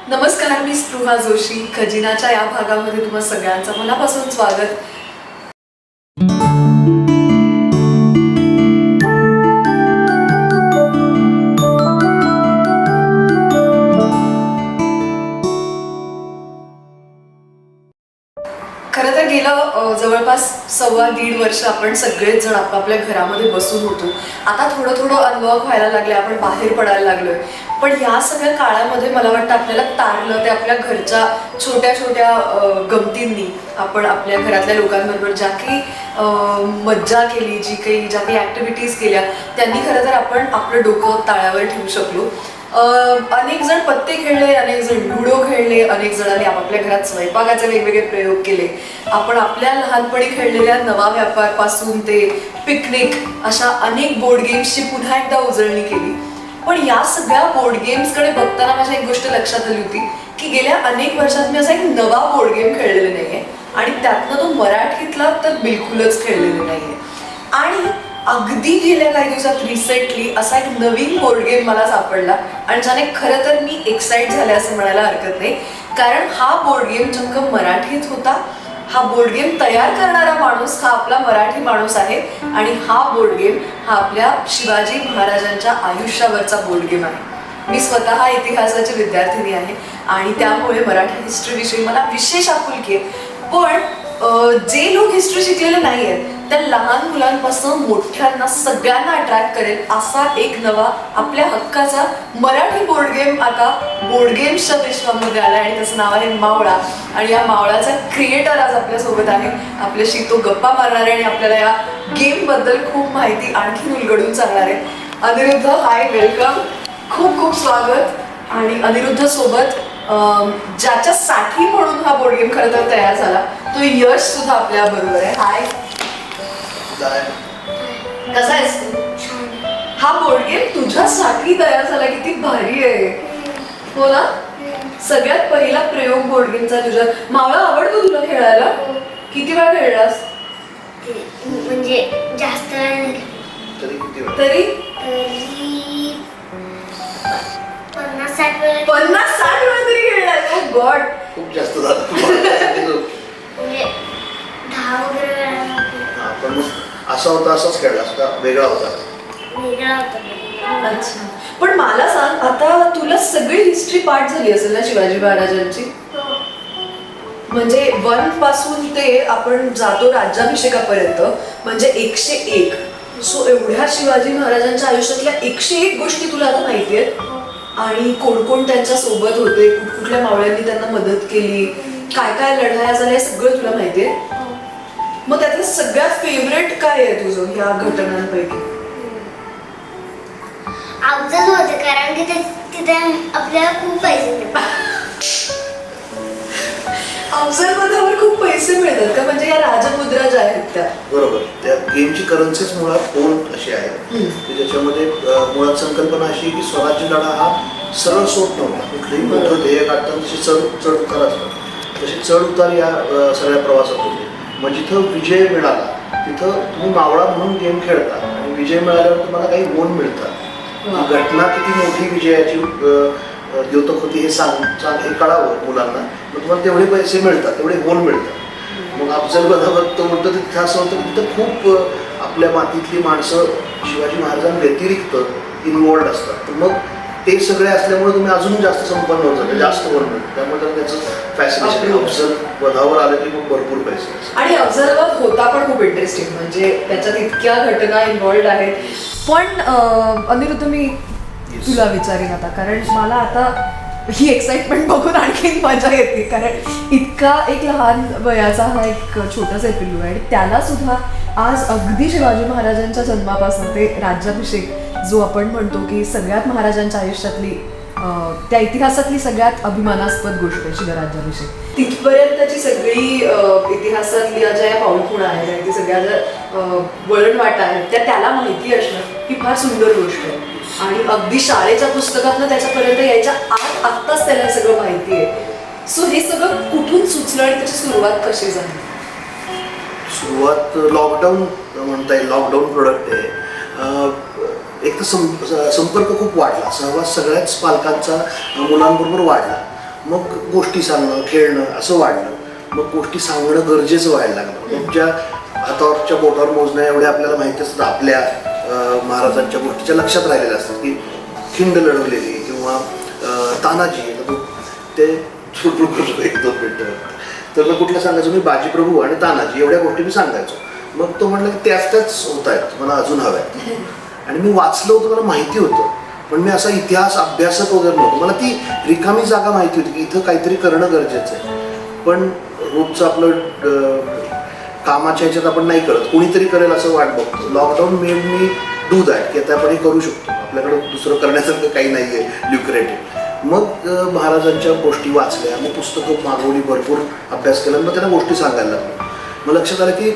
नमस्कार, मी स्पृहा जोशी. खजिनाच्या या भागामध्ये तुम्हा सगळ्यांचं मनापासून स्वागत. खरं तर गेलं जवळपास 1.25 वर्ष आपण सगळेच जण आपापल्या घरामध्ये बसून होतो. आता थोडं थोडं अनलॉक व्हायला लागले, आपण बाहेर पडायला लागलोय. पण या सगळ्या काळामध्ये मला वाटतं आपल्याला तारलं ते आपल्या घरच्या छोट्या छोट्या गमतींनी. आपण आपल्या घरातल्या लोकांबरोबर ज्या काही मज्जा केली, ज्या काही ॲक्टिव्हिटीज केल्या, त्यांनी खरं तर आपण आपलं डोकं ताळ्यावर ठेवू शकलो. अनेक जण पत्ते खेळले, अनेक जण लुडो खेळले, अनेक जणांनी आपापल्या घरात स्वयंपाकाचे वेगवेगळे प्रयोग केले. आपण आपल्या लहानपणी खेळलेल्या नवा व्यापारपासून ते पिकनिक अशा अनेक बोर्ड गेम्सची पुन्हा एकदा उजळणी केली. पण या सगळ्या बोर्ड गेम्सकडे बघताना माझ्या एक गोष्ट लक्षात आली होती की गेल्या अनेक वर्षात मी असा एक नवा बोर्ड गेम खेळलेला नाहीये, आणि त्यातनं तो मराठीतला तर बिलकुलच खेळलेला नाहीये. आणि अगदी गेल्या काही दिवसात रिसेंटली असा एक नवीन बोर्ड गेम मला सापडला, आणि ज्याने खरं तर मी एक्साइट झाले असं म्हणायला हरकत नाही. कारण हा बोर्ड गेम चक्क मराठीत होता. हा बोर्ड गेम तयार करणारा माणूस हा आपला मराठी माणूस आहे, आणि हा बोर्ड गेम हा आपल्या शिवाजी महाराजांच्या आयुष्यावरचा बोर्ड गेम आहे. मी स्वतः इतिहासाची विद्यार्थिनी आहे, आणि त्यामुळे मराठी हिस्ट्रीविषयी मला विशेष आपुलकी आहे. पण जे लोक हिस्ट्री शिकलेले नाही आहेत त्या लहान मुलांपासून मोठ्यांना सगळ्यांना अट्रॅक्ट करेल असा एक नवा आपल्या हक्काचा मराठी बोर्ड गेम आता बोर्ड गेम्सच्या विश्वामध्ये आला, आणि त्याचं नाव आहे मावळा. आणि या मावळाचा क्रिएटर आज आपल्यासोबत आहे. आपल्याशी तो गप्पा मारणार आहे आणि आपल्याला या गेम बद्दल खूप माहिती आणखी उलगडून सांगणार आहे. अनिरुद्ध, हाय, वेलकम, खूप खूप स्वागत. आणि अनिरुद्ध सोबत ज्याच्यासाठी म्हणून हा बोर्ड गेम खरं तर तयार झाला तो यश सुद्धा आपल्या बरोबर आहे. हाय, कसा आहेस तू? हा बोर्ड गेम तुझ्यासाठी तयार झाला, किती भारी आहे हो ना. सगळ्यात पहिला प्रयोग बोर्ड गेमचा तुझ्या. मावळा आवडतो तुला खेळायला? किती वेळा खेळलास? म्हणजे जास्त तरी 50-60 वेळा. 50-60 वेळा तरी खेळलास? ओ गॉड, खूप जास्त झालं. म्हणजे 10 वगैरे वेळा. पण मग असा होता, असाच खेळला असता, वेगळा होता. वेगळा होता. अच्छा. पण मला सांग, आता तुला सगळी हिस्ट्री पाठ झाली असेल ना शिवाजी महाराजांची? म्हणजे 1 पासून ते आपण जातो राज्याभिषेकापर्यंत, म्हणजे 101. सो एवढ्या शिवाजी महाराजांच्या आयुष्यातल्या 101 गोष्टी तुला आता माहिती आहेत. आणि कोण कोण त्यांच्या सोबत होते, कुठल्या मावळ्यांनी त्यांना मदत केली, काय काय लढाया झाल्या, हे सगळं तुला माहिती आहे. मग त्यातलं सगळ्यात फेवरेट काय आहे तुझं ह्या घटनांपैकी? अफजल होते, कारण की तिथे आपल्याला खूप पैसे मिळतात. अफजल पदावर खूप पैसे मिळतात का? म्हणजे या राजमुद्रा ज्या आहेत त्या? बरोबर. त्या गेमची करन्सीच मुळात गोल्ड अशी आहे की ज्याच्यामध्ये मुळात संकल्पना अशी की स्वराज्य लढा हा सरळ सोट नव्हता. कुठलंही मोठं ध्येय काढताना तशी चढ उतार असतात, तसे चढ उतार या सगळ्या प्रवासात होते. मग जिथं विजय मिळाला तिथं तुम्ही मावळा म्हणून गेम खेळता, आणि विजय मिळाल्यावर तुम्हाला काही गुण मिळतात. घटना किती मोठी विजयाची द्योतक होती हे हे कळावं मुलांना. मग तुम्हाला तेवढे पैसे मिळतात, तेवढे गुण मिळतात. मग अफजल बदावर तो म्हणतो तिथं असं होतं की तिथं खूप आपल्या मातीतली माणसं शिवाजी महाराजांव्यतिरिक्त इन्वॉल्ड असतात. तर मग ते सगळे असल्यामुळे तुम्ही अजून जास्त संपन्न होत जाते, जास्त गुण मिळतात. त्यामुळे त्याचं फॅसिनेशन. अफजल वधावर आले की मग भरपूर पैसे. आणि अफजल वध होता पण खूप इंटरेस्टिंग, म्हणजे त्याच्यात इतक्या घटना इन्व्हॉल्ड आहेत. पण अनिरुद्ध, मी तुला विचारेन आता, कारण मला आता ही एक्साइटमेंट बघून आणखीन मजा येते. कारण इतका एक लहान वयाचा हा एक छोटासा पिल्लू आहे, आणि त्याला सुद्धा आज अगदी शिवाजी महाराजांच्या जन्मापासून ते राज्याभिषेक, जो आपण म्हणतो की सगळ्यात महाराजांच्या आयुष्यातली त्या इतिहासातली सगळ्यात अभिमानास्पद गोष्ट आहे शिवराज्याभिषेक, तिथपर्यंतची सगळी इतिहासातली ज्या पाऊलखुणा आहेत आणि ती सगळ्या ज्या वळणवाटा आहेत त्या त्याला माहिती असणं ही फार सुंदर गोष्ट आहे. आणि अगदी शाळेच्या पुस्तकातनं त्याच्यापर्यंत यायच्या आत्ताच त्याला सगळं माहिती आहे. सो हे सगळं कुठून सुचलं आणि त्याची सुरुवात कशी झाली? सुरुवात लॉकडाऊन म्हणता येईल. लॉकडाऊन प्रोडक्ट आहे. एक तर संपर्क खूप वाढला, सहवास सगळ्याच पालकांचा मुलांबरोबर वाढला. मग गोष्टी सांगणं खेळणं असं वाढलं. मग गोष्टी सांगणं गरजेचं व्हायला लागलं. मग ज्या हातावरच्या बोटावर मोजण्या एवढ्या आपल्याला माहिती असतात आपल्या महाराजांच्या गोष्टीच्या लक्षात राहिलेल्या असतात की खिंड लढवलेली किंवा तानाजी ते एक दोन मिनटं तर मग कुठलं सांगायचो मी बाजीप्रभू आणि तानाजी एवढ्या गोष्टी मी सांगायचो. मग तो म्हणला की त्याच होत आहेत मला अजून हव्या आहेत आणि मी वाचलं होतं मला माहिती होतं पण मी असा इतिहास अभ्यासक वगैरे नव्हतं. मला ती रिकामी जागा माहिती होती की इथं काहीतरी करणं गरजेचं आहे पण रोजचं आपलं कामाच्या ह्याच्यात आपण नाही करत कोणीतरी करेल असं वाट बघतो. Lockdown made me do that की आता आपण हे करू शकतो आपल्याकडं दुसरं करण्यासारखं काही नाही आहे ल्युक्रेटिव्ह. मग महाराजांच्या गोष्टी वाचल्या मग पुस्तकं मागवली भरपूर अभ्यास केला मग त्यांना गोष्टी सांगायला लागल्या. मग लक्षात आलं की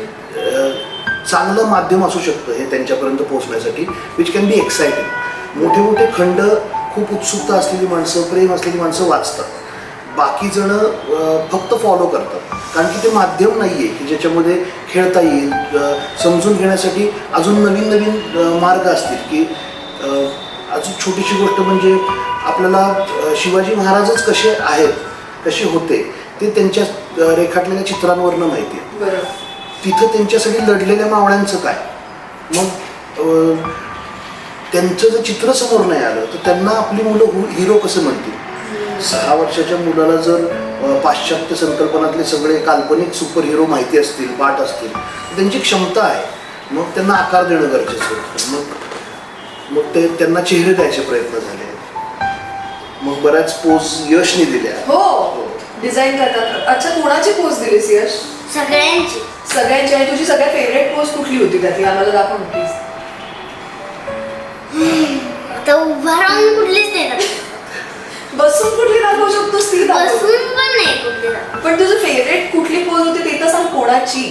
चांगलं माध्यम असू शकतं हे त्यांच्यापर्यंत पोहोचण्यासाठी विच कॅन बी एक्सायटिंग. मोठे मोठे खंड खूप उत्सुकता असलेली माणसं प्रेम असलेली माणसं वाचतात. बाकी जण फक्त फॉलो करतात कारण की ते माध्यम नाही आहे की ज्याच्यामध्ये खेळता येईल. समजून घेण्यासाठी अजून नवीन नवीन मार्ग असतील की अजून छोटीशी गोष्ट म्हणजे आपल्याला शिवाजी महाराजच कसे आहेत कसे होते ते त्यांच्या रेखाटलेल्या चित्रांवरनं माहिती आहे. तिथं त्यांच्यासाठी लढलेल्या मावळ्यांचं काय मग त्यांचं जर चित्र समोर नाही आलं तर त्यांना आपली मुलं हिरो कसं म्हणतील. 6 वर्षाच्या मुलाला जर पाश्चात्य संकल्पनातले सगळे काल्पनिक सुपर हिरो माहिती असतील पाठ असतील तर त्यांची क्षमता आहे मग त्यांना आकार देणं गरजेचं होतं. मग ते त्यांना चेहरे द्यायचे प्रयत्न झाले. मग बऱ्याच पोज यशने दिल्या. हो डिझाईन करतात. अच्छा कोणाची पोज दिलीस यश? सगळ्यांची सगळ्यांची. आणि तुझी सगळ्यात फेवरेट पोज कुठली होती त्यातली आम्हाला दाखव प्लीज. आता उभा राहून कुठलीच नाही दाखवत. बसून कुठली दाखवू शकतोस ती दाखव. बसून पण नाही कुठली दाखवत. पण तुझं फेवरेट कुठली पोज होती ते तर सांग कोणाची.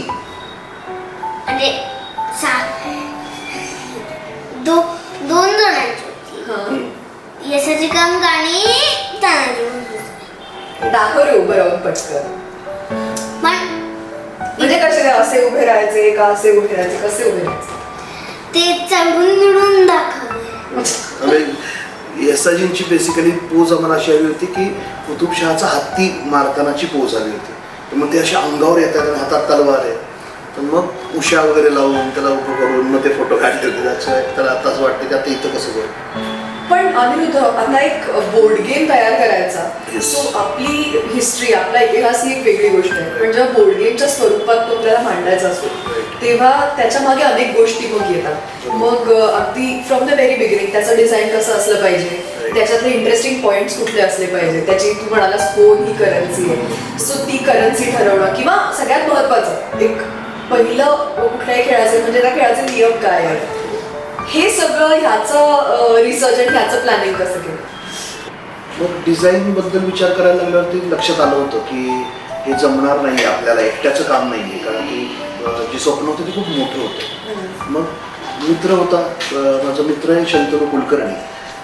म्हणजे दोन जणांची होती. यशाची कंक आणि तानाजी. दाखव रे उभं राहून पटकन. पण म्हणजे कसे असे उभे राहायचे का असे उभे राहायचे कसे उभे राहायचे ते चढून मिळून दाखवलं. यसाजींची बेसिकली पोज आम्हाला अशी हवी होती की कुतुबशहाचा हत्ती मारतानाची पोज हवी होती. तर मग ते असे अंगावर येतात आणि हातात तलवार आहे तर मग उशा वगैरे लावून त्याला उभं करून मग ते फोटो काढले होते. त्याशिवाय त्याला आताच वाटते की आता इथं कसं करू. पण अनिरुद्ध आता एक बोर्ड गेम तयार करायचा Yes. सो आपली हिस्ट्री आपला इतिहास ही एक वेगळी गोष्ट आहे पण जेव्हा बोर्ड गेमच्या स्वरूपात तो आपल्याला मांडायचा असतो तेव्हा त्याच्या मागे अनेक गोष्टी मग येतात. मग अगदी फ्रॉम द व्हेरी बिगिनिंग त्याचं डिझाईन कसं असलं पाहिजे त्याच्यातले इंटरेस्टिंग पॉईंट्स कुठले असले पाहिजे त्याची तू म्हणालास कोण ही करन्सी आहे सो ती करन्सी ठरवणं किंवा सगळ्यात महत्त्वाचं एक पहिलं कुठल्याही खेळाचे म्हणजे त्या खेळाचे नियम काय आहे हे सगळं ह्याचं रिसर्च आणि ह्याचं प्लॅनिंग कसं केलं. मग डिझाईनबद्दल विचार करायला लागल्यावरती लक्षात आलं होतं की हे जमणार नाही आपल्याला एकट्याचं काम नाही आहे कारण की जे स्वप्न होतं ते खूप मोठं होतं. मग मित्र होता माझा मित्र आहे शंतनू कुलकर्णी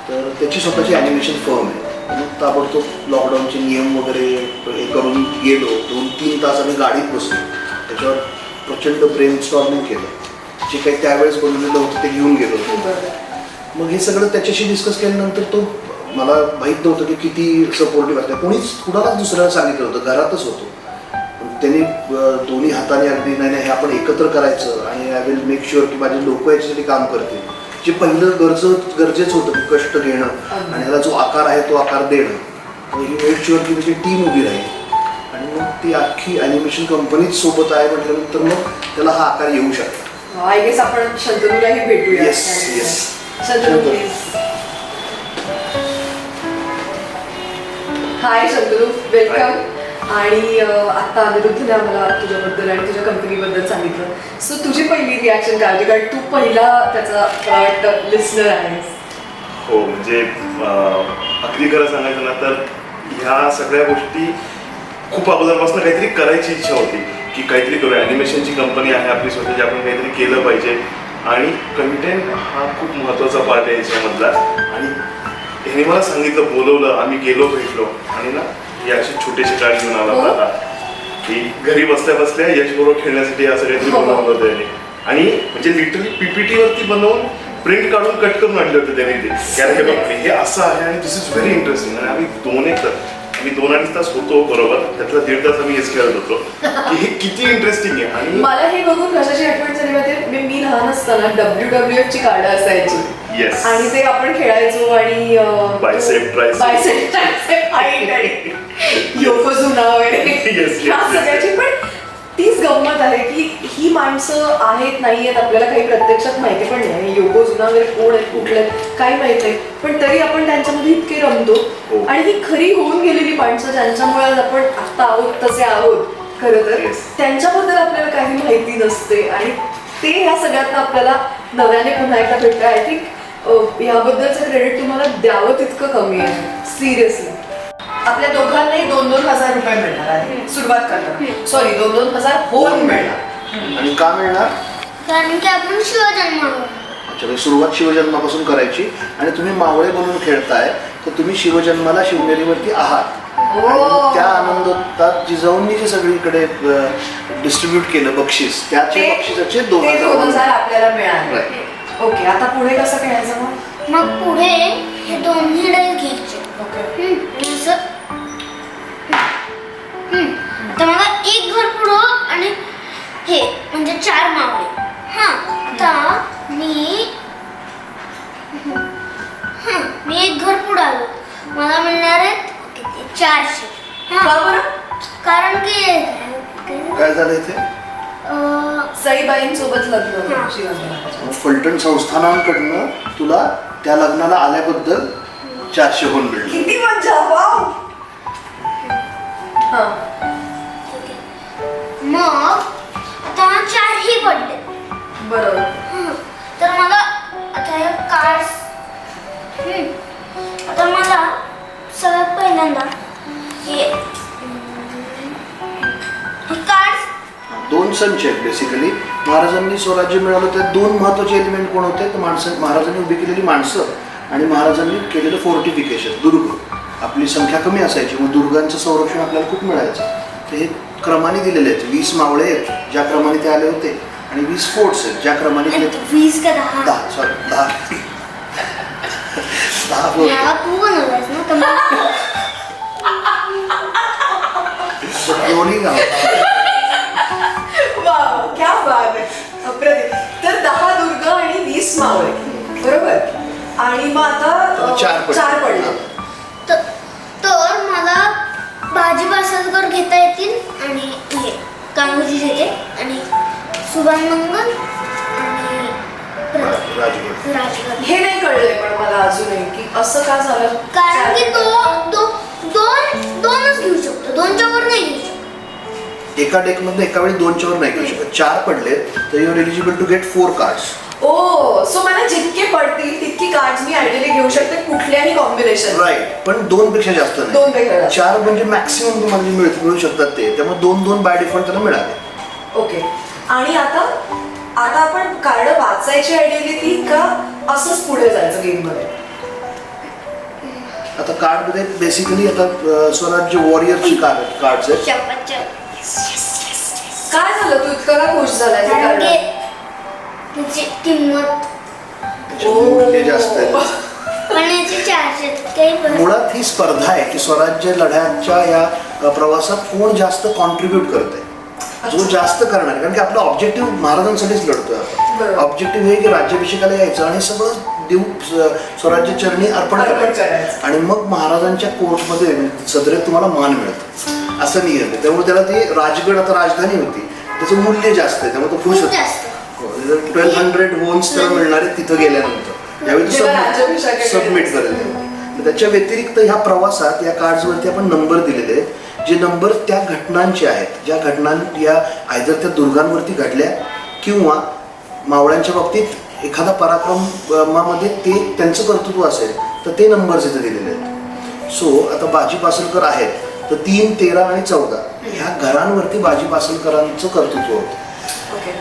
तर त्याची स्वतःची ॲनिमेशन फर्म आहे. मग ताबडतोब लॉकडाऊनचे नियम वगैरे हे करून गेलो 2-3 तास आम्ही गाडीत बसलो त्याच्यावर प्रचंड ब्रेन स्टॉर्मिंग केलं. जे काही त्यावेळेस बनवलेलं होतं ते घेऊन गेलो होतो. मग हे सगळं त्याच्याशी डिस्कस केल्यानंतर तो मला माहीत नव्हतं की किती सपोर्टिव्ह असतं. कुणालाच दुसऱ्याला सांगितलं होतं घरातच होतो त्यांनी दोन्ही हाताने अगदी नाही हे आपण एकत्र करायचं आणि आय विल मेक शुअर की माझे लोक याच्यासाठी काम करतील. जे पहिलं गरजेचं होतं की कष्ट घेणं आणि ह्याला जो आकार आहे तो आकार देणं ही मेक शुअर की म्हणजे टीम उभी राहील आणि मग ती अख्खी ॲनिमेशन कंपनीच सोबत आहे म्हटल्यानंतर मग त्याला हा आकार येऊ शकतो. आय गेस आपण शंतनूलाही भेटूया. Yes Shantanu please. High Shantanu welcome. आणि आता अनिरुद्धने आम्हाला तुझ्याबद्दल आणि तुझ्या कंपनीबद्दल सांगितलं सो तुझी पहिली रिॲक्शन काय होती कारण तू पहिला त्याचा लिस्नर आहेस. हो म्हणजे अगदी खरं सांगायचं ना तर ह्या सगळ्या गोष्टी खूप अगोदरपासून काहीतरी करायची इच्छा होती की काहीतरी करूया. ॲनिमेशनची कंपनी आहे आपली स्वतःची आपण काहीतरी केलं पाहिजे आणि कंटेंट हा खूप महत्त्वाचा पार्ट आहे याच्यामधला. आणि ह्याने मला सांगितलं बोलवलं आम्ही गेलो भेटलो आणि ना ही अशी छोटीशी कार्ड घेऊन आला होता की घरी बसल्या बसल्या यशबरोबर खेळण्यासाठी असं काहीतरी बनवलं होतं त्याने. आणि म्हणजे लिटरली PPT वरती बनवून प्रिंट काढून कट करून आणले होते त्याने ते कारण हे असं आहे आणि दिस इज व्हेरी इंटरेस्टिंग. आणि आम्ही 2 एक मी 2-2.5 तास होतो बरोबर, त्यातला 1.5 तास आम्ही हेच खेळत होतो की हे किती इंटरेस्टिंग आहे. आणि मला हे बघून कशाची आठवण झाली माहिती, मी लहान असताना WWF ची कार्ड असायची येस, आणि ते आपण खेळायचो आणि बायसेप ट्रायसेप हाईट आणि योकोजुना वगैरे Yes, ह्या yes, सगळ्याची. पण तीच गंमत आहे की ही माणसं आहेत नाही आहेत आपल्याला काही प्रत्यक्षात माहिती पण नाही, योकोजुना वगैरे कोण आहेत कुठले आहेत काही माहित नाही, पण तरी आपण त्यांच्यामध्ये इतके रमतो. हो. आणि ही खरी होऊन गेलेली माणसं ज्यांच्यामुळे आज आपण आता आहोत तसे आहोत खरं तर, Yes. त्यांच्याबद्दल आपल्याला काही माहिती नसते आणि ते ह्या सगळ्यातनं आपल्याला नव्याने पुन्हा एकदा भेटतं. आय थिंक ह्याबद्दलचं क्रेडिट तुम्हाला द्यावं तितकं कमी आहे सिरियसली. आपल्या दोघांनाही 2,000 रुपये मिळणार आहे सुरुवात करणार, सॉरी 2,000 होऊन मिळणार. आणि का मिळणार? कारण की आपण शिवजन्म आहोत. अच्छा, म्हणजे सुरुवात शिवजन्मापासून करायची आणि तुम्ही मावळे म्हणून खेळताय तर तुम्ही शिवजन्माला शिवनेरीवरती आहात आणि त्या आनंदात जिजाऊंनी जे सगळीकडे डिस्ट्रीब्यूट केलं बक्षीस, त्याचे बक्षिसाचे 2,000 आपल्याला मिळाले. Right. ओके, आता पुढे कसं खेळायचं मग? मग पुढे हे दोन्ही डाईस घ्यायचे. ओके, असं. आता मला एक घर पुढं आणि हे म्हणजे 4 मावळे. हा, आता मी एक घर पुढं आलो, मला मिळणार आहेत किती 400. का बरं? कारण की काय झालं इथे? सईबाईंसोबत लग्न हा. शिवजन्माचं. फलटण संस्थानांकडनं तुला त्या लग्नाला आल्याबद्दल 400 होऊन मिळले. किती मजा, वाव. हा, मग आता 4ही पडले. बरोबर. तर मला आता हे कार्ड्स, आता मला सगळ्यात पहिल्यांदा हे कार्ड्स 2 संच आहेत बेसिकली. महाराजांनी स्वराज्य मिळवलं त्यात 2 महत्वाचे एलिमेंट कोण होते तर महाराजांनी उभी केलेली माणसं आणि महाराजांनी केलेलं फोर्टिफिकेशन, दुर्ग. आपली संख्या कमी असायची मग दुर्गांचं संरक्षण आपल्याला खूप मिळायचं. तर हे क्रमाने दिलेले आहेत. 20 मावळे आहेत ज्या क्रमाने ते आले होते आणि 20 फोर्ट्स आहेत ज्या क्रमाने ते 20 का 10. 10 फ्लोर. मला तू बनवलास ना तर मला दोन्ही गाव. वाव, क्या बात आहे, अप्रतिम. तर 10 दुर्ग आणि 20 मावळे, बरोबर. आणि मग आता 4 पडले. तर मला भाजी पासलकर घेता येतील आणि हे कांगोजी घेते आणि सुभान मंगल आणि राजगड. राजगड. हे नाही कळलंय पण मला अजूनही की असं का झालं. कारण की दोनच घेऊ शकतो, 2च्या वर नाही घेऊ शकतो. एका डेकमध्ये एका वेळी 2च्या वर नाही घेऊ शकत. 4 पडलेत तर you are eligible to get 4 cards. Oh, so मला जितके पडतील तितकी कार्ड्स मी आयडियली घेऊ शकते कुठल्याही कॉम्बिनेशन. राईट, पण 2 पेक्षा जास्त नाही. 2 पेक्षा जास्त. 4 म्हणजे मॅक्सिमम तुम्हाला जे मिळू शकतात ते, त्यामुळे 2 बाय डिफॉल्ट त्याला मिळाले. ओके. आणि आता आपण कार्ड वाचायची आयडियली ती का असंच पुढे जायचं गेम मध्ये? आता कार्ड मध्ये बेसिकली आता स्वराज्य वॉरियरची कार्ड्स आहेत. काय झालं, तू इतका का खुश झालाय ते कारण कार्ड? की त्याची किंमत त्याचे मूल्य जास्त आहे. पण याची 400 काही फरक. मुळात ही स्पर्धा आहे की स्वराज्य लढ्याच्या या प्रवासात कोण जास्त कॉन्ट्रीब्यूट करतंय, जो जास्त करणार आहे. कारण की आपला ऑब्जेक्टिव्ह महाराजांसाठीच लढतोय आपण. बरोबर. ऑब्जेक्टिव्ह हे की राज्याभिषेकाला यायचं आणि सगळं देऊ स्वराज्य चरणी अर्पण करायचं आणि मग महाराजांच्या कोर्टमध्ये सदरेत तुम्हाला मान मिळतं असं नियम आहे. त्यामुळे त्याला ती राजगड आता राजधानी होती, त्याचं मूल्य जास्त आहे त्यामुळे तो खुश खूप होतो. जास्त. 1200 होन्स त्याला मिळणार आहे तिथं गेल्यानंतर, यावेळी जेव्हा राज्याभिषेकाकडे सबमिट करेल. त्याच्या व्यतिरिक्त ह्या प्रवासात या कार्ड्सवरती आपण नंबर दिलेले आहेत, जे नंबर त्या घटनांचे आहेत ज्या घटना या आयदर त्या दुर्गांवरती घडल्या किंवा मावळ्यांच्या बाबतीत एखादा पराक्रमामध्ये ते त्यांचं कर्तृत्व असेल तर ते नंबर्स इथे दिलेले आहेत. सो आता बाजी पासलकर आहेत तर 3, 13 आणि 14 ह्या घरांवरती बाजी पासलकरांचं कर्तृत्व होतं.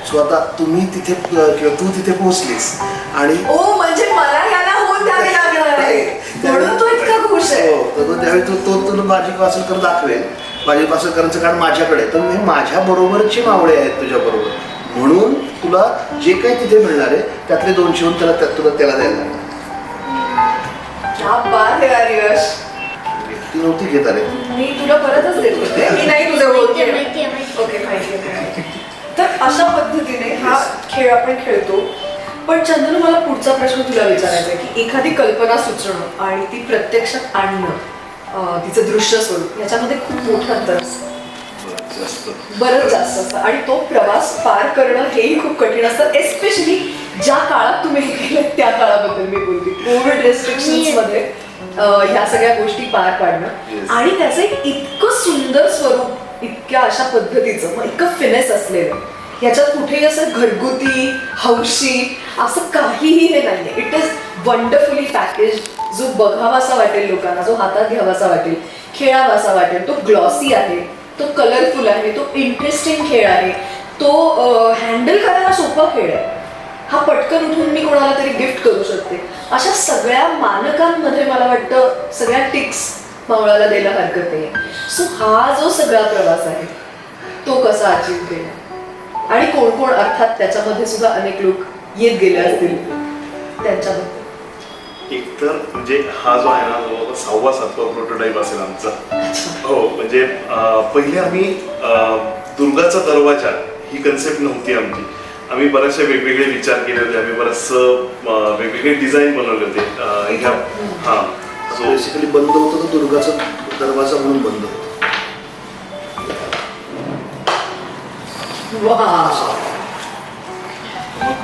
सो आता तुम्ही तिथे किंवा तू तिथे पोहोचलीस आणि ओ, म्हणजे मला ह्याला होऊन द्यावे लागणार आहे म्हणून तो इतका खुश आहे. हो, तर त्यावेळी तो तुला बाजी पासलकर दाखवेल. बाजी पासलकरांचं कारण माझ्याकडे, तर मी माझ्या बरोबरचे मावळे आहेत तुझ्या बरोबर, म्हणून तुला जे काही तिथे मिळणार आहे त्यातले 200 तुला त्याला द्यायला लागणार. क्या बात है यार यश. व्यक्ती नव्हती घेत आले. मी तुला परतच देत होते की नाही तुझे ओळखी माहितीये. ओके माहिती. तर अशा पद्धतीने हा खेळ आपण खेळतो. पण चंदन, मला पुढचा प्रश्न तुला विचारायचा आहे की एखादी कल्पना सुचणं आणि ती प्रत्यक्षात आणणं, तिचं दृश्य स्वरूप, याच्यामध्ये खूप मोठं अंतर असतं, बरंच जास्त असतं. आणि तो प्रवास पार करणं हेही खूप कठीण असतं, एस्पेशली ज्या काळात तुम्ही हे केलं त्या काळाबद्दल मी बोलते. कोविड रेस्ट्रिक्शन्स मध्ये ह्या सगळ्या गोष्टी पार पाडणं आणि त्याचं एक इतकं सुंदर स्वरूप, इतक्या अशा पद्धतीचं, मग इतकं फिनेस असलेलं, ह्याच्यात कुठेही असं घरगुती हौशी असं काहीही हे नाहीये. इट इज वंडरफुली पॅकेज, जो बघावासा वाटेल लोकांना, जो हातात घ्यावासा वाटेल, खेळावासा वाटेल. तो ग्लॉसी आहे, तो कलरफुल आहे, तो इंटरेस्टिंग खेळ आहे, तो हँडल करायला सोपा खेळ आहे. हा पटकन उठून मी कोणाला तरी गिफ्ट करू शकते. अशा सगळ्या मानकांमध्ये मला वाटतं सगळ्या टिक्स मावळाला द्यायला हरकत नाही. सो हा जो सगळा प्रवास आहे तो कसा अचीव केला आणि कोण कोण, अर्थात त्याच्यामध्ये सुद्धा अनेक लोक येत गेले असतील, त्यांच्याबद्दल. एकतर म्हणजे हा जो आहे ना, जवळपास 6वा-7वा प्रोटोटाईप असेल आमचा. हो, म्हणजे पहिले आम्ही दुर्गाचा दरवाजा ही कन्सेप्ट नव्हती आमची. आम्ही बरेचसे वेगवेगळे विचार केले होते, आम्ही बरंचसं वेगवेगळे डिझाईन बनवले होते. ह्या हां, सो बेसिकली बंद होतं तर दुर्गाचा दरवाजा म्हणून बंद होतो. मग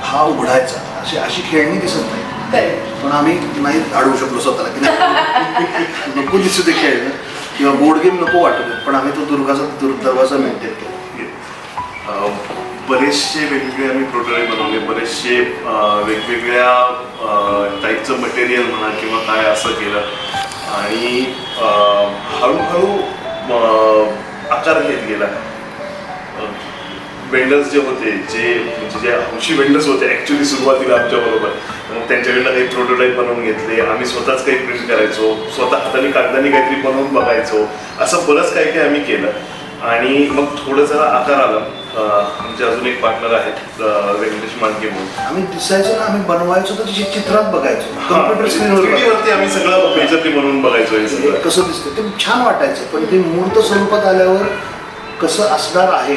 हा उघडायचा, अशी खेळणी दिसत नाही, पण आम्ही नाही अडवू शकलो स्वतःला की नाही नको दिसू ते खेळणं किंवा बोर्ड गेम नको वाटू दे, पण आम्ही तो दुर्गाचा दरवाजा मेंटेन केला. बरेचसे वेगवेगळे आम्ही प्रोटोटाईप बनवले, बरेचसे वेगवेगळ्या टाईपचं मटेरियल म्हणा किंवा काय असं केलं आणि हळूहळू आकार घेत गेला. वेंडर्स जे होते, म्हणजे जे हौशी वेंडर्स होते ॲक्च्युली सुरुवातीला आमच्याबरोबर, मग त्यांच्याकडनं काही प्रोटोटाईप बनवून घेतले, आम्ही स्वतःच काही प्रिंट करायचो, स्वतः हाताने कागदाने काहीतरी बनवून बघायचो, असं बरंच काही काही आम्ही केलं. आणि मग थोडं जरा आकार आला. आमचे अजून एक पार्टनर आहेत व्यंकटेश मांडके म्हणून. आम्ही दिसायचो ना, आम्ही बनवायचो तर चित्रात बघायचो, कम्प्युटर स्क्रीनवरती आम्ही सगळं मेजरली बनवून बघायचो. हे सगळं कसं दिसतं ते छान वाटायचं, पण ते मूर्त स्वरूपात आल्यावर कसं असणार आहे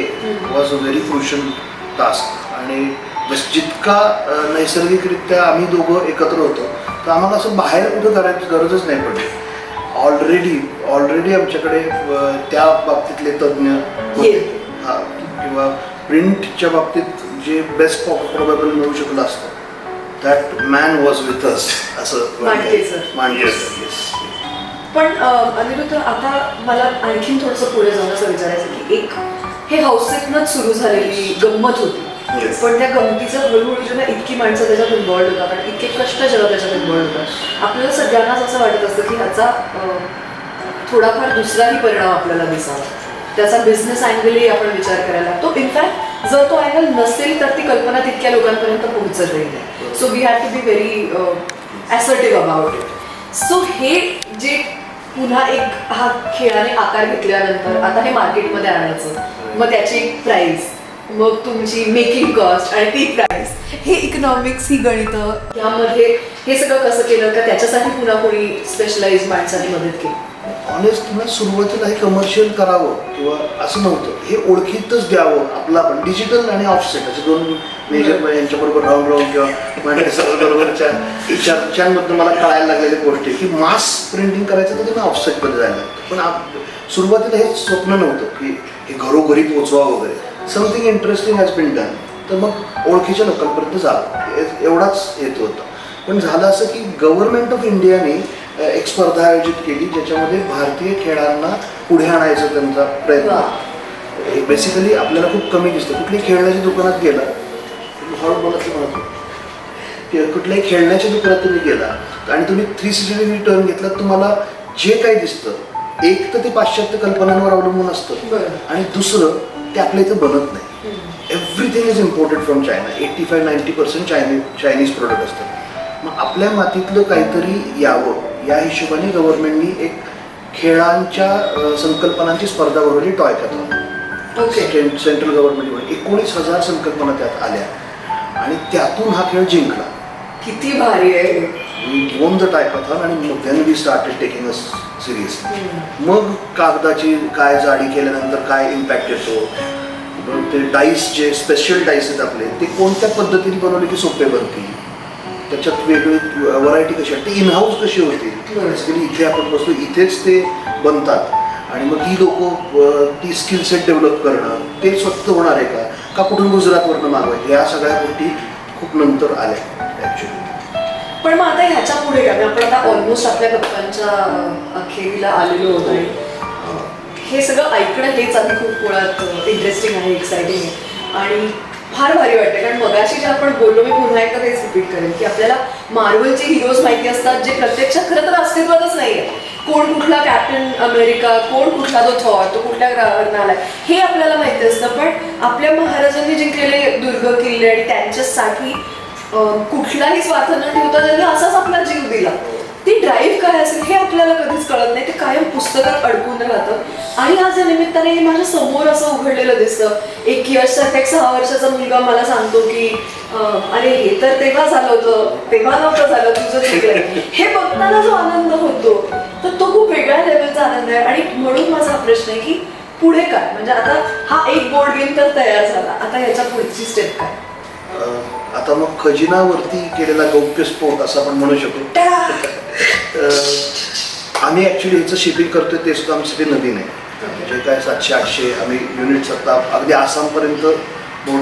was a very crucial task. आणि जितका नैसर्गिकरित्या आम्ही दोघं एकत्र होतो तर आम्हाला असं बाहेर कुठं करायची गरजच नाही पडली. ऑलरेडी आमच्याकडे त्या बाबतीतले तज्ज्ञ होते. हां, किंवा प्रिंटच्या बाबतीत जे बेस्ट प्रोबेबल मिळू शकलं असतं, that man was with us, असं मांडके सर. पण अनिरुद्ध, आता मला आणखीन थोडंसं पुढे जाऊन असं विचारायचं की एक हे हौसेतनंच सुरू झालेली गंमत होती, पण त्या गमतीचं हळूहळू जेव्हा इतकी माणसं त्याच्यात इन्व्हॉल्ड होतात आणि इतके कष्ट जेव्हा त्याच्यात इन्व्हॉल्ड होतात, आपल्याला सगळ्यांनाच असं वाटत असतं की ह्याचा थोडाफार दुसराही परिणाम आपल्याला दिसावा, त्याचा बिझनेस अँगलही आपण विचार करायला लागतो. इनफॅक्ट जर तो अँगल नसेल तर ती कल्पना तितक्या लोकांपर्यंत पोहोचत नाही. So we have to be very assertive about it. So हे जे पुन्हा एक हा खेळाने आकार घेतल्यानंतर आता हे मार्केटमध्ये आणायचं, मग त्याची एक प्राईस, मग तुमची मेकिंग कॉस्ट आणि ती प्राईस, हे इकॉनॉमिक्स, ही गणितं, यामध्ये हे सगळं कसं केलं का त्याच्यासाठी पुन्हा कोणी स्पेशलाइज माणसाने मदत केली? ऑनेस्ट ना, सुरुवातीला हे कमर्शियल करावं किंवा असं नव्हतं, हे ओळखीतच द्यावं आपलं आपण. डिजिटल आणि ऑफसेट असे दोन मेजर यांच्याबरोबर राहून किंवा बरोबरच्या चर्चांमधून मला कळायला लागलेल्या गोष्टी की मास प्रिंटिंग करायचं तर तुम्ही ऑफसेटमध्ये जायला लागतं. पण सुरुवातीला हे स्वप्न नव्हतं की हे घरोघरी पोचवा वगैरे. Something interesting has been done, तर मग ओळखीच्या लोकांपर्यंत जावं एवढाच हेतू होता. पण झालं असं की गव्हर्नमेंट ऑफ इंडियाने एक स्पर्धा आयोजित केली ज्याच्यामध्ये भारतीय खेळांना पुढे आणायचा त्यांचा प्रयत्न. बेसिकली आपल्याला खूप कमी दिसतं. कुठल्याही खेळण्याच्या दुकानात गेला, हळू म्हणतो की कुठल्याही खेळण्याच्या दुकानात तुम्ही गेला आणि तुम्ही 360 डिग्री टर्न घेतला, तुम्हाला जे काही दिसतं एक तर ते पाश्चात्य कल्पनांवर अवलंबून असतं आणि दुसरं ते आपल्या इथं बनत नाही. Everything is imported from China. 85-90% Chinese product असतात. मग आपल्या मातीतलं काहीतरी यावं या हिशोबाने गव्हर्नमेंटनी एक खेळांच्या संकल्पनांची स्पर्धा भरवली टॉय कॅथॉन. सेंट्रल गव्हर्नमेंट 19,000 संकल्पना त्यात आल्या आणि त्यातून हा खेळ जिंकला. किती भारी आहे. वी वोन द टायकाथॉन आणि मग then we started taking us seriously. मग कागदाची काय जाडी केल्यानंतर काय इम्पॅक्ट येतो, मग ते डाईस जे स्पेशल डाईस आहेत आपले ते कोणत्या पद्धतीने बनवले की सोपे बनतील, त्याच्यात वेगळी व्हरायटी कशी आहे, ती इनहाऊस कशी होती. बेसिकली इथे आपण बसतो, इथेच ते बनतात आणि मग ही लोक ती स्किल सेट डेव्हलप करणं ते स्वतः होणार आहे का कुठून गुजरातवरनं मागवायचं, या सगळ्या गोष्टी खूप नंतर आल्या ॲक्च्युली. पण मग आता ह्याच्या पुढे काय, आपण आता ऑलमोस्ट आपल्या गप्पांच्या अखेरीला आलेलो होतो आणि हे सगळं ऐकणं हेच आधी खूप मुळात इंटरेस्टिंग आहे, एक्सायटिंग आहे आणि फार भारी वाटते. कारण मगाशी जे आपण बोललो, मी पुन्हा एकदा तेच रिपीट करेन की आपल्याला मार्वलचे हिरोज माहिती असतात जे प्रत्यक्षात खरं तर अस्तित्वातच नाही आहे. कोण कुठला कॅप्टन अमेरिका, कोण कुठला तो थॉर, तो कुठल्या ग्रहावरून आलाय हे आपल्याला माहिती असतं. पण आपल्या महाराजांनी जिंकलेले दुर्ग किल्ले आणि त्यांच्यासाठी कुठलाही स्वार्थ न ठेवता त्यांनी असाच आपला जीव दिला, ती ड्राईव्ह काय असेल हे आपल्याला कधीच कळत नाही. ते कायम पुस्तकात अडकून राहतं. आणि आज या निमित्ताने हे माझ्या समोर असं उघडलेलं दिसतं. एक यशसारखा एक 6 वर्षाचा मुलगा मला सांगतो की अरे हे तर तेव्हा झालं होतं, तेव्हा नव्हतं झालं, तुझं चुकलंय. हे बघताना जो आनंद होतो तर तो खूप वेगळ्या लेवलचा आनंद आहे. आणि म्हणून माझा प्रश्न आहे की पुढे काय, म्हणजे आता हा एक बोर्ड गेम तर तयार झाला, आता ह्याच्या पुढची स्टेप काय? आता मग खजिनावरती केलेला गौप्यस्फोट असं आपण म्हणू शकतो. आम्ही ॲक्च्युली ह्याचं शिपिंग करतोय ते सुद्धा आमच्यासाठी नवीन आहे. जे काय 700-800 आम्ही युनिट्स आता अगदी आसामपर्यंत.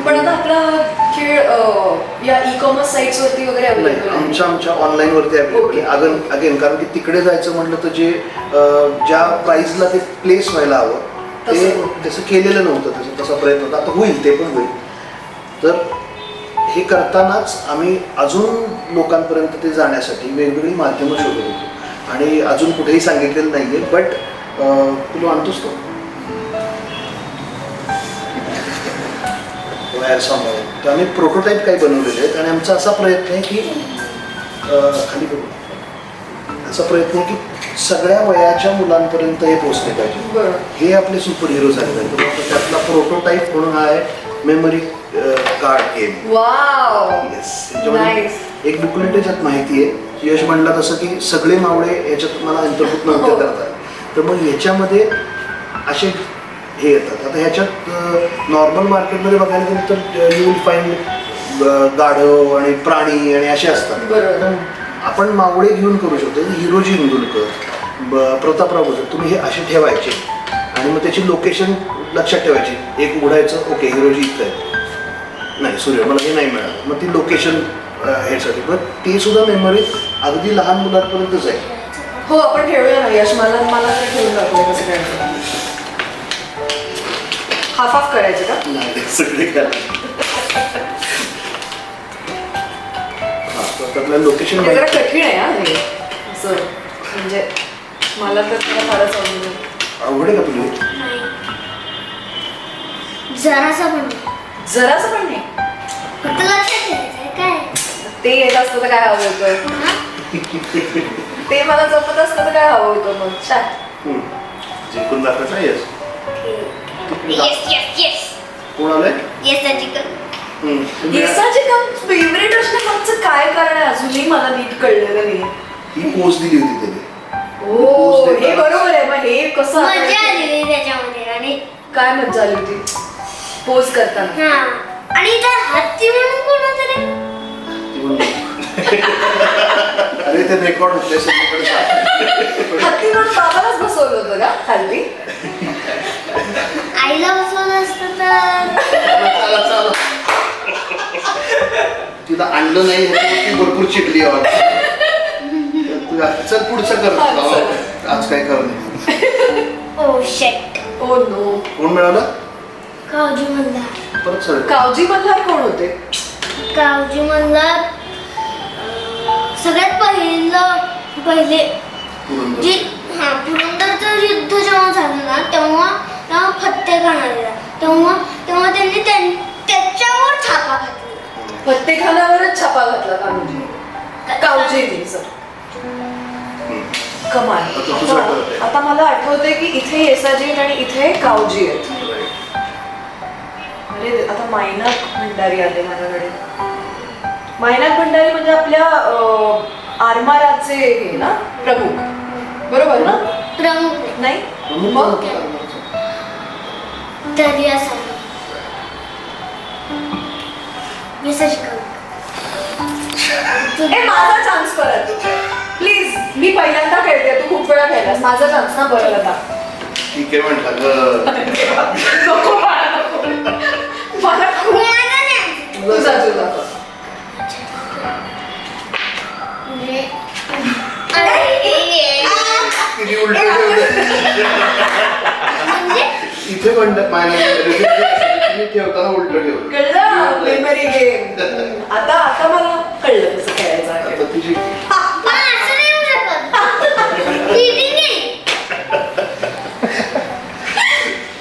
पण आता आपला खेळ या ई कॉमर्स साईट्स वरती वगैरे अवेलेबल आहे? आमच्या ऑनलाईनवरती अवेलेबल आहे. अगेन कारण की तिकडे जायचं म्हटलं तर जे ज्या प्राईजला ते प्लेस व्हायला हवं ते तसं केलेलं नव्हतं, तसा प्रयत्न होता. आता होईल, ते पण होईल. तर हे करतानाच आम्ही अजून लोकांपर्यंत ते जाण्यासाठी वेगवेगळी माध्यमं शोधत होतो आणि अजून कुठेही सांगितलेलं नाही आहे. बट तुला आणतोस तो बाहेर सांभाळून, तर आम्ही प्रोटोटाईप काही बनवलेले आहेत आणि आमचा असा प्रयत्न आहे की खाली करू, असा प्रयत्न आहे की सगळ्या वयाच्या मुलांपर्यंत हे पोचले पाहिजे. हे आपले सुपर हिरो झाले पाहिजे. त्यातला प्रोटोटाईप म्हणून हा आहे मेमरी कार्ड गेम. एक बुकलेट याच्यात माहिती आहे. यश म्हणला तसं की सगळे मावळे याच्यात मला अंतर्भूत नव्हते करतात, तर मग ह्याच्यामध्ये असे हे येतात. आता ह्याच्यात नॉर्मल मार्केटमध्ये बघायला गेलं तर यू विल फाईंड गाढव आणि प्राणी आणि असे असतात. आपण मावळे घेऊन करू शकतो. हिरोजी इंदुलकर, प्रतापराव गुजर, तुम्ही हे असे ठेवायचे आणि मग त्याची लोकेशन लक्षात ठेवायची. एक उघडायचं, ओके हिरोजी इथं आहे, नाही सूर्य मला हे नाही मिळालं, मग ती लोकेशन ह्यासाठी. पण ते सुद्धा मेमरीत अगदी लहान मुलांपर्यंतच आहे. हो, आपण खेळूया ना यश. मला ते खेळून दाखवलं कसं करायचं. हाफ हाफ करायचं का? नाही सगळे काय आपल्याला लोकेशन जरा कठीण आहे हा हे असं, म्हणजे मला तर त्याला फारच आवडलं. अवघड आहे का तुला? जरासा पण जरासं पण नाही. फक्त लक्षात ठेवायचं काय ते येत असतं तर काय हवं होतं, ते मला जमत असतं तर काय हवं होतं. मग छान जिंकून दाखवायचं नाही यश. येस येस येस कोण आलंय? येस अजिकल. येसाचे काम फेवरेट असण्यामागचं काय कारण आहे अजूनही मला नीट कळलेलं नाही. ही पोच दिली होती त्याने. हो, हे बरोबर आहे. मग हे कसं मजा आली त्याच्यामध्ये. आणि काय मज्जा आली होती पोज करताना. हा, आणि त्या हत्ती म्हणून कोण होतं रे? अरे ते रेकॉर्ड होते सगळीकडे. हत्ती म्हणून बाबालाच बसवलं होतं का खाली? आईला बसवलं असतं तर तिला आणलं नाही ती भरपूर चिडली. चल पुढचं कर, आज काय कर नाही. ओ शेट. Oh no. कोण मिळालं? कावजी मल्हार. परत सर कावजी मल्हार कोण होते? कावजी मल्हार सगळ्यात पहिले जी पुरंदरचं युद्ध जेव्हा झालं ना तेव्हा फत्तेखान आलेला. तेव्हा त्यांनी त्याच्यावर छापा घातला. फत्तेखानावरच छापा घातला कावजींनी. सर कमाल. आता मला आठवतंय की इथे येसाजी आहेत आणि इथे कावजी आहेत. अरे आता मायनाक भंडारी आले माझ्याकडे. मायनाक भंडारी म्हणजे आपल्या आरमाराचे हे ना प्रमुख, बरोबर ना? प्रमुख नाही मग दर्या सागर मेसेज कर. ए माझा चान्स परत प्लीज. मी पहिल्यांदा खेळते, तू खूप वेळा खेळलास. माझा चान्स ना परत आता. ठीक आहे म्हटलं नको बाळा, नको. मला खूप तुझा तुझा किती उलट इथे पण ठेवताना उलट ठेवलं. कळलं मेमरी गेम. आता मला कळलं कसं खेळायचं आहे. आता तुझी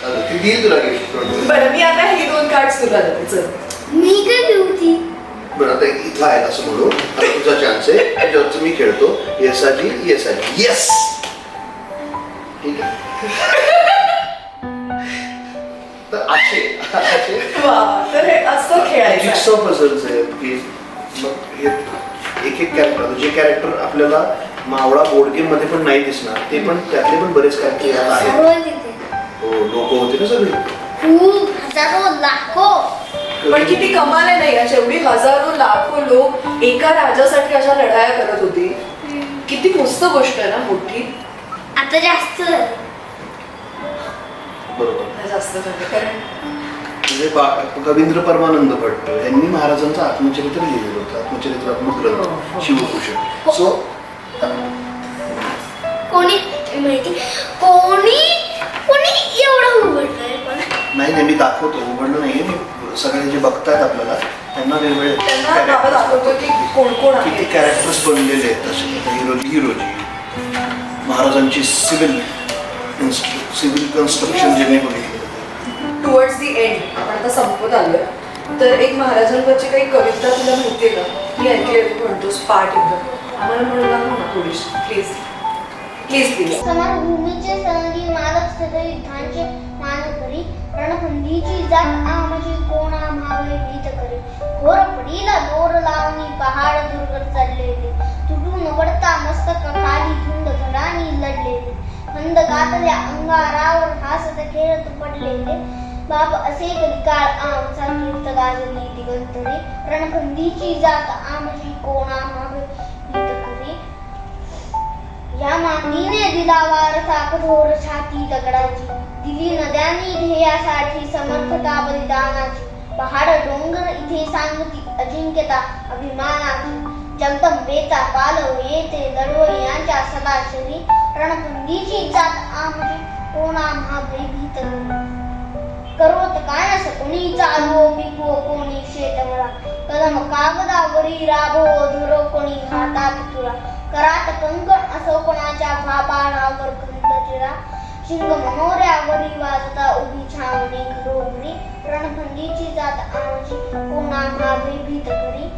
आता ती देईल तुला गिफ्ट. बरं मी आता ही 2 कार्ड्स तुला देते. चल मी काय घेऊ ती? बरं आता इथला आहे असं म्हणू. आता तुझा चान्स आहे, त्याच्यावरच मी खेळतो. येस आजी, येस आजी, येस. ठीक आहे. तर असे वा, तर हे असं खेळायचं जिक्सॉ पझल्स आहेत की मग हे एक एक कॅरेक्टर, जे कॅरेक्टर आपल्याला मावळा बोर्ड गेम मध्ये पण नाही दिसणार, ते पण त्यातले पण बरेच कॅरेक्टर यात आहेत. सर्व तिथे हो, लोक होते ना सगळे. खूप हजारो लाखो. पण किती कमाल आहे नाही, अशा एवढी हजारो लाखो लोक एका राजासाठी अशा लढाया करत होती. किती मस्त गोष्ट आहे ना, मोठी. आता जास्त बरोबर. जास्त झालं कारण म्हणजे कवींद्र परमानंद भट्ट यांनी महाराजांचं आत्मचरित्र लिहिलेलं होतं, आत्मचरित्रात्मक ग्रंथ शिवभूषण. सो कोणी माहिती कोणी कोणी एवढं उघडलंय पण नाही मी दाखवतो, उघडलं नाहीये. मी सगळे जे बघतायत आपल्याला त्यांना वेगवेगळे त्यांना नावं दाखवतो की कोण कोण किती आहे. कॅरेक्टर्स बनलेले आहेत तसे. हिरोजी महाराजांची सिव्हिल कन्स्ट्रक्शन जे मी बघितलं टुवर्ड्स दी एंड, आपण आता संपत आलोय. तर एक महाराजांवरची काही कविता तुला माहितीये का? मी ऐकली तू म्हणतोस पाठ एकदम आम्हाला म्हणून दाखव ना थोडीशी प्लीज प्लीज प्लीज. समरभूमीचे सनदी मालक सगळे युद्धांचे मान करी रणखंडीची जात आमची कोणा भावे भीत करी घोर पडीला दोर लावणी पहाड दुर्गर चढलेले तुटून पडता मस्तक खाली धुंद धडानी लढलेले खंद गातल्या अंगारावर हासत खेळत पडलेले बाप असे कधी काळ आमचा कीर्त गाजली दिगंतरी रणखंडीची जात आमची कोणा भावे भीत करी या मातीने दिला वारसा कठोर छाती दगडाची दिली नद्यांनी ध्येयासाठी समर्थता बलिदानाची पहाड डोंगर इथे सांगती अजिंक्यता अभिमानाची जगदंबेचा पालव येते लढवई यांच्या सदाशरी रणखंडीची जात आमची कोणा भयभीत करोत कायस कोणी चालवो पिकवो कोणी शेतमळा कदम कागदावरी राबो धरो कोणी हातात तुरा करात कंकण असो कोणाच्या भापाळावर खंड चिरा शिंग मनोऱ्यावरी वाजता उभी छावणी घरोघरी रणखंडीची जात आमची कोणा भयभीत करी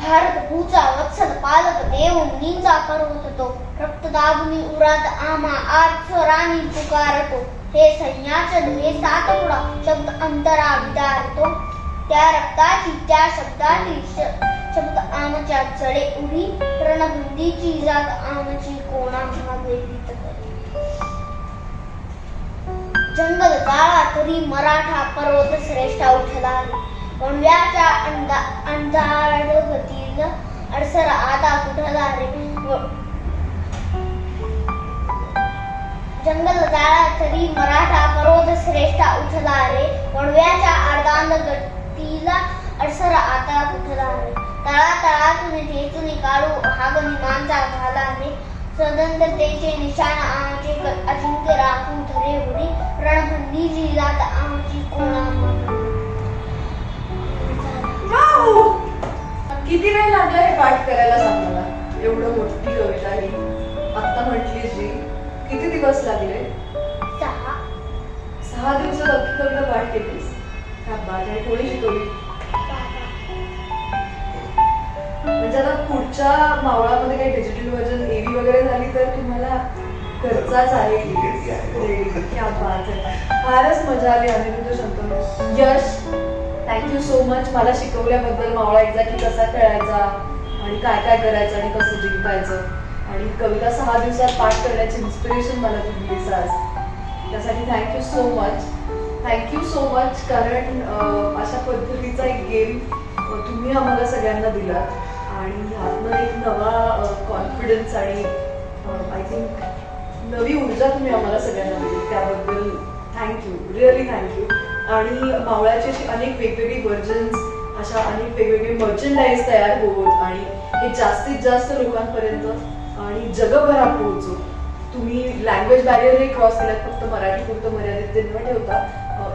भारत भूचा वत्सल पालक देव मुनींचा करवत तो रक्तदाबुनी उरात आम्हा आज स्वरानी पुकारतो हे सैन्याचं हे सातपुडा शब्द अंतरा विदारतो त्या रक्ताची त्या शब्दाची शब्द आमच्या चढे उडी रणभंडीची जात आमची कोणा भयभीत करी जंगल जाळा तरी मराठा पर्वत श्रेष्ठ उठला वणव्याच्या अंधार गतीला अडसर आता कुठला रे जंगल जाळा तरी मराठा पर्वत श्रेष्ठ उठला रे वणव्याच्या अर्धांग गतीला अडसर आता कुठला रे तळातळातून ठेचून काढू हागणी मांजा झाला रे स्वतंत्रतेचे निशाण आमचे अजिंक्य राखू धरे उडी रणभंडीची जात आमची कोणा किती वेळ लागला हे पाठ करायला सांग मला. एवढं मोठी कविता ही आत्ता म्हटली जी. किती दिवस लागले? 6 दिवसात अख्खी कविता पाठ केलीस? क्या बात आहे. थोडी शिकवली म्हणजे आता पुढच्या मावळामध्ये काही डिजिटल व्हर्जन एव्ही वगैरे झाली तर तुम्हाला घरचाच आहे. क्या बात आहे. फारच मजा आली अनिरुद्ध शंतनू. यश थँक्यू सो मच मला शिकवल्याबद्दल मावळा एक्झॅक्टली कसा खेळायचा आणि काय काय करायचं आणि कसं जिंकायचं आणि कविता 6 दिवसात पाठ करण्याची इन्स्पिरेशन मला तू दिलीस आज. त्यासाठी thank you so much. Thank you so much कारण अशा पद्धतीचा एक गेम तुम्ही आम्हाला सगळ्यांना दिलात आणि ह्यातनं एक नवा कॉन्फिडन्स आणि आय थिंक नवी ऊर्जा तुम्ही आम्हाला सगळ्यांना दिली त्याबद्दल थँक्यू, रिअली थँक्यू. आणि मावळ्याचे असे अनेक वेगवेगळे व्हर्जन्स, अशा अनेक वेगवेगळे मर्चंडाईज तयार होत आणि हे जास्तीत जास्त लोकांपर्यंत आणि जगभरात पोहोचो. तुम्ही लँग्वेज बॅरियरही क्रॉस केल्यात, फक्त मराठीपुरतं मर्यादित ते न ठेवता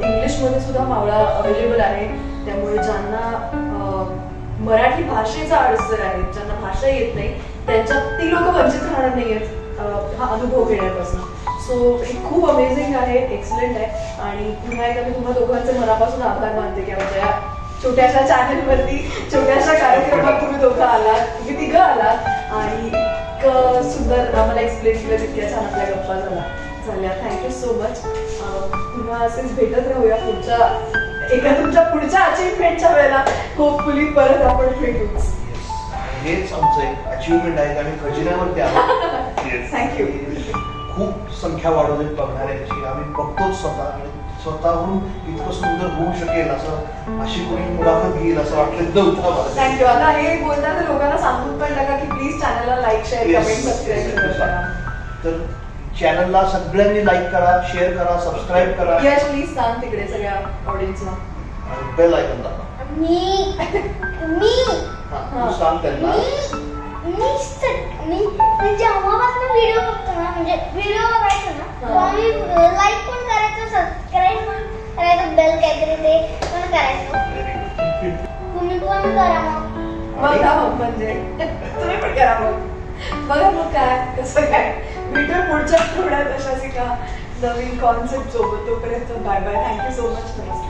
इंग्लिशमध्ये सुद्धा मावळा अवेलेबल आहे. त्यामुळे ज्यांना मराठी भाषेचा अडसर आहे, ज्यांना भाषा येत नाही, त्यांच्या ती लोक वंचित राहणार नाही आहेत हा अनुभव घेण्यापासून. सो हे खूप अमेझिंग आहे, एक्सलंट आहे. आणि पुन्हा एकदा मी तुम्हा दोघांचे मनापासून आभार मानते की आमच्या या छोट्याशा चॅनलवरती छोट्याशा कार्यक्रमात तुम्ही दोघं आलात, तुम्ही तिघं आलात आणि इतकं सुंदर आम्हाला एक्सप्लेन केलं, तितक्या छान आपल्या गप्पा झाल्या. Thank you so much. पुन्हा असेच भेटत राहूया तुमच्या पुढच्या अचीवमेंटच्या वेळेला. होपफुली परत आपण भेटूच. हेच आमचं एक अचीवमेंट आहे आणि खजिन्यावरती आहोत. थँक्यू. खूप संख्या वाढवली बघणाऱ्यांची आम्ही बघतोच स्वतः आणि स्वतःहून इतकं सुंदर होऊ शकेल असं अशी कोणी मुलाखत घेईल असं वाटलं नव्हतं मला. थँक्यू. आता हे बोलताना लोकांना सांगून पण टाका की प्लीज चॅनलला लाईक, शेअर, कमेंट, सबस्क्राईब करा. तर चॅनलला सगळ्यांनी लाईक करा, शेअर करा, सबस्क्राईब करा. यश प्लीज सांग तिकडे सगळ्या ऑडियन्सला. आणि बेल आयकॉन दाबा. मी तू सांग त्यांना. मी जेव्हापासून व्हिडिओ बघतो ना, म्हणजे व्हिडिओ बघायचो ना, तेव्हा मी लाईक पण करायचो, सबस्क्राईब पण करायचो, बेल काहीतरी ते पण करायचो. तुम्ही पण करा मग. बघा मग, म्हणजे तुम्ही पण करा मग. बघा मग काय कसं काय. भेटू पुढच्या थोड्यात अशाच एका नवीन कॉन्सेप्ट सोबत. तोपर्यंत bye bye. Thank you so much. नमस्कार.